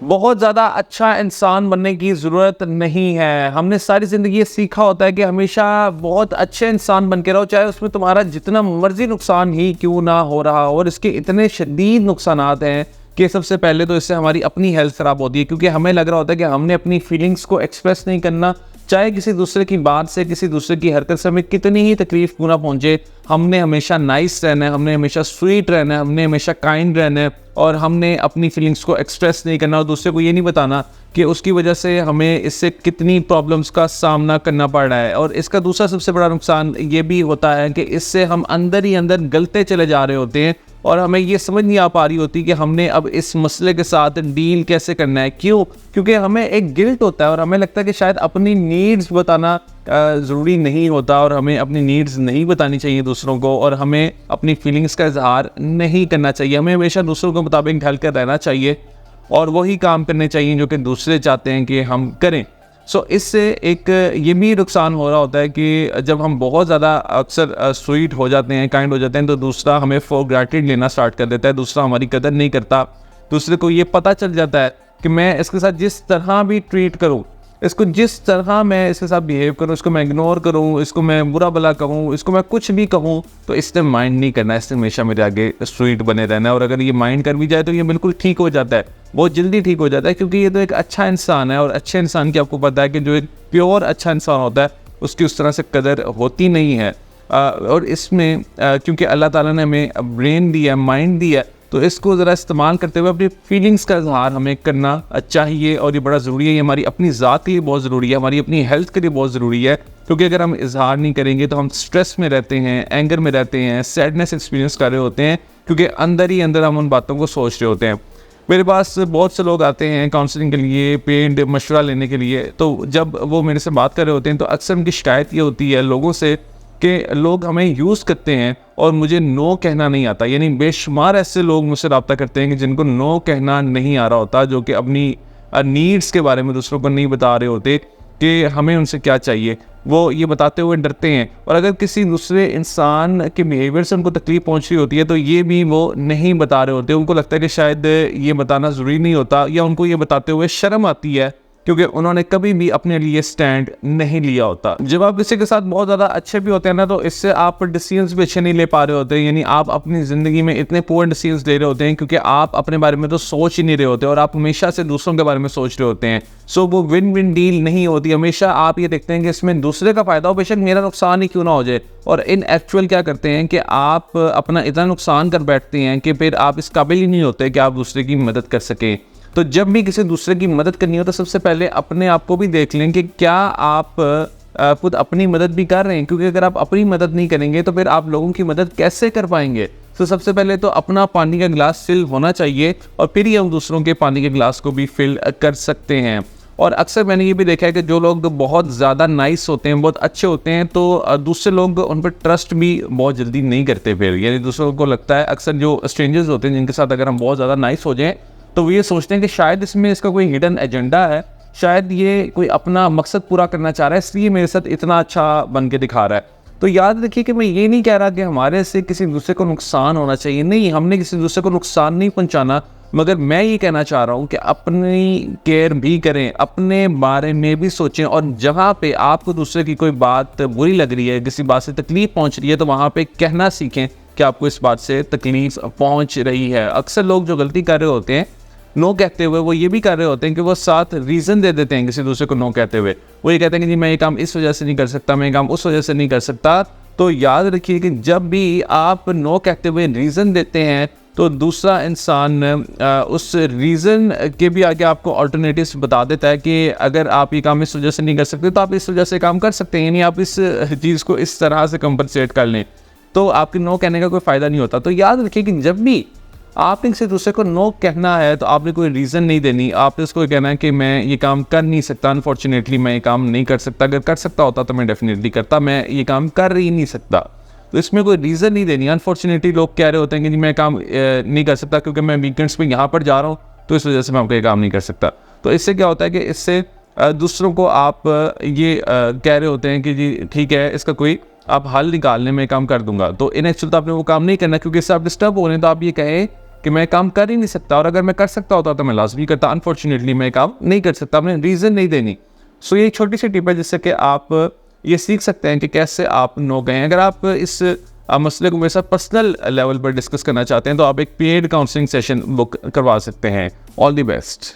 बहुत ज़्यादा अच्छा इंसान बनने की ज़रूरत नहीं है। हमने सारी ज़िंदगी ये सीखा होता है कि हमेशा बहुत अच्छे इंसान बन के रहो, चाहे उसमें तुम्हारा जितना मर्ज़ी नुकसान ही क्यों ना हो रहा हो। और इसके इतने शदीद नुकसानात हैं कि सबसे पहले तो इससे हमारी अपनी हेल्थ ख़राब होती है, क्योंकि हमें लग रहा होता है कि हमने अपनी फीलिंग्स को एक्सप्रेस नहीं करना, चाहे किसी दूसरे की बात से, किसी दूसरे की हरकत से हमें कितनी ही तकलीफ क्यों ना पहुंचे। हमने हमेशा नाइस रहना है, हमने हमेशा स्वीट रहना है, हमने हमेशा काइंड रहना है, और हमने अपनी फीलिंग्स को एक्सप्रेस नहीं करना और दूसरे को ये नहीं बताना कि उसकी वजह से हमें इससे कितनी प्रॉब्लम्स का सामना करना पड़ रहा है। और इसका दूसरा सबसे बड़ा नुकसान ये भी होता है कि इससे हम अंदर ही अंदर गलते चले जा रहे होते हैं और हमें ये समझ नहीं आ पा रही होती कि हमने अब इस मसले के साथ डील कैसे करना है। क्यों? क्योंकि हमें एक गिल्ट होता है और हमें लगता है कि शायद अपनी नीड्स बताना ज़रूरी नहीं होता, और हमें अपनी नीड्स नहीं बतानी चाहिए दूसरों को, और हमें अपनी फीलिंग्स का इजहार नहीं करना चाहिए। हमें हमेशा दूसरों के मुताबिक ढल कर रहना चाहिए और वही काम करने चाहिए जो कि दूसरे चाहते हैं कि हम करें। इससे एक ये भी नुकसान हो रहा होता है कि जब हम बहुत ज़्यादा अक्सर स्वीट हो जाते हैं, काइंड हो जाते हैं, तो दूसरा हमें फॉर ग्रांटेड लेना स्टार्ट कर देता है। दूसरा हमारी कदर नहीं करता। दूसरे को ये पता चल जाता है कि मैं इसके साथ जिस तरह भी ट्रीट करूँ, इसको जिस तरह मैं इसके साथ बिहेव करूँ, इसको मैं इग्नोर करूँ, इसको मैं बुरा भला कहूँ, इसको मैं कुछ भी कहूँ, तो इसने माइंड नहीं करना है, इसने हमेशा मेरे आगे स्वीट बने रहना है। और अगर ये माइंड कर भी जाए तो ये बिल्कुल ठीक हो जाता है, बहुत जल्दी ठीक हो जाता है, क्योंकि ये तो एक अच्छा इंसान है। और अच्छे इंसान की आपको पता है कि जो एक प्योर अच्छा इंसान होता है उसकी उस तरह से कदर होती नहीं है। और इसमें क्योंकि अल्लाह ताला ने हमें ब्रेन दिया, माइंड दिया, तो इसको ज़रा इस्तेमाल करते हुए अपनी फीलिंग्स का इजहार हमें करना चाहिए। और ये बड़ा ज़रूरी है, ये हमारी अपनी ज़ात के लिए बहुत ज़रूरी है, हमारी अपनी हेल्थ के लिए बहुत ज़रूरी है। क्योंकि अगर हम इजहार नहीं करेंगे तो हम स्ट्रेस में रहते हैं, एंगर में रहते हैं, सैडनेस एक्सपीरियंस कर रहे होते हैं, क्योंकि अंदर ही अंदर हम उन बातों को सोच रहे होते हैं। मेरे पास बहुत से लोग आते हैं काउंसलिंग के लिए, पेड मशवरा लेने के लिए। तो जब वो मेरे से बात कर रहे होते हैं तो अक्सर उनकी शिकायत ये होती है लोगों से कि लोग हमें यूज़ करते हैं और मुझे नो कहना नहीं आता। यानी बेशुमार ऐसे लोग मुझसे रब्ता करते हैं कि जिनको नो कहना नहीं आ रहा होता, जो कि अपनी नीड्स के बारे में दूसरों को नहीं बता रहे होते कि हमें उनसे क्या चाहिए। वो ये बताते हुए डरते हैं, और अगर किसी दूसरे इंसान के बिहेवियर से उनको तकलीफ पहुंच रही होती है तो ये भी वो नहीं बता रहे होते। उनको लगता है कि शायद ये बताना ज़रूरी नहीं होता, या उनको ये बताते हुए शर्म आती है, क्योंकि उन्होंने कभी भी अपने लिए स्टैंड नहीं लिया होता। जब आप किसी के साथ बहुत ज़्यादा अच्छे भी होते हैं ना, तो इससे आप डिसीजंस भी अच्छे नहीं ले पा रहे होते। यानी आप अपनी ज़िंदगी में इतने पुअर डिसीजंस ले रहे होते हैं क्योंकि आप अपने बारे में तो सोच ही नहीं रहे होते, और आप हमेशा से दूसरों के बारे में सोच रहे होते हैं। वो विन विन डील नहीं होती। हमेशा आप ये देखते हैं कि इसमें दूसरे का फ़ायदा हो, बेशक मेरा नुकसान ही क्यों ना हो जाए। और इन एक्चुअल क्या करते हैं कि आप अपना इतना नुकसान कर बैठते हैं कि फिर आप इस काबिल ही नहीं होते कि आप दूसरे की मदद कर सकें। तो जब भी किसी दूसरे की मदद करनी हो तो सबसे पहले अपने आप को भी देख लें कि क्या आप खुद अपनी मदद भी कर रहे हैं, क्योंकि अगर आप अपनी मदद नहीं करेंगे तो फिर आप लोगों की मदद कैसे कर पाएंगे। तो सबसे पहले तो अपना पानी का गिलास फिल होना चाहिए, और फिर ही हम दूसरों के पानी के गिलास को भी फिल कर सकते हैं। और अक्सर मैंने ये भी देखा है कि जो लोग बहुत ज़्यादा नाइस होते हैं, बहुत अच्छे होते हैं, तो दूसरे लोग उन पर ट्रस्ट भी बहुत जल्दी नहीं करते। फिर यानी दूसरों को लगता है, अक्सर जो स्ट्रेंजर्स होते हैं जिनके साथ अगर हम बहुत ज़्यादा नाइस हो जाएं, तो वो ये सोचते हैं कि शायद इसमें इसका कोई हिडन एजेंडा है, शायद ये कोई अपना मकसद पूरा करना चाह रहा है, इसलिए मेरे साथ इतना अच्छा बन के दिखा रहा है। तो याद रखिए कि मैं ये नहीं कह रहा कि हमारे से किसी दूसरे को नुकसान होना चाहिए, नहीं, हमने किसी दूसरे को नुकसान नहीं पहुंचाना। मगर मैं ये कहना चाह रहा हूँ कि अपनी केयर भी करें, अपने बारे में भी सोचें, और जहाँ पे आपको दूसरे की कोई बात बुरी लग रही है, किसी बात से तकलीफ पहुँच रही है, तो वहाँ पे कहना सीखें कि आपको इस बात से तकलीफ पहुँच रही है। अक्सर लोग जो गलती कर रहे होते हैं नो कहते हुए, वो ये भी कर रहे होते हैं कि वो साथ रीज़न दे देते हैं किसी दूसरे को नो कहते हुए। वो ये कहते हैं कि जी मैं ये काम इस वजह से नहीं कर सकता, मैं ये काम उस वजह से नहीं कर सकता। तो याद रखिए कि जब भी आप नो कहते हुए रीज़न देते हैं तो दूसरा इंसान उस रीज़न के भी आगे आपको अल्टरनेटिव्स बता देता है कि अगर आप ये काम इस वजह से नहीं कर सकते तो आप इस वजह से काम कर सकते हैं। यानी आप इस चीज़ को इस तरह से कंपनसेट कर लें, तो आपके नो कहने का कोई फ़ायदा नहीं होता। तो याद रखिए कि जब भी आपने किसी दूसरे को नो कहना है तो आपने कोई रीज़न नहीं देनी, आपने उसको कहना है कि मैं ये काम कर नहीं सकता, अनफॉर्चुनेटली मैं ये काम नहीं कर सकता, अगर कर सकता होता तो मैं डेफिनेटली करता, मैं ये काम कर ही नहीं सकता। तो इसमें कोई रीज़न नहीं देनी। अनफॉर्चुनेटली लोग कह रहे होते हैं कि जी मैं काम नहीं कर सकता क्योंकि मैं वीकेंड्स पे यहाँ पर जा रहा हूँ, तो इस वजह से मैं आपका ये काम नहीं कर सकता। तो इससे क्या होता है कि इससे दूसरों को आप ये कह रहे होते हैं कि जी ठीक है, इसका कोई आप हल निकालने में काम कर दूंगा। तो इन एक्चुअल तो आपने वो काम नहीं करना, क्योंकि इससे आप डिस्टर्ब हो रहे हैं। तो आप ये कहें कि मैं काम कर ही नहीं सकता, और अगर मैं कर सकता होता तो मैं लाजमी करता। अनफॉर्चुनेटली मैं काम नहीं कर सकता, अपने रीज़न नहीं देनी। सो ये एक छोटी सी टिप है जिससे कि आप ये सीख सकते हैं कि कैसे आप नो कहें। अगर आप इस मसले को मेरे साथ पर्सनल लेवल पर डिस्कस करना चाहते हैं तो आप एक पेड काउंसलिंग सेशन बुक करवा सकते हैं। All the best.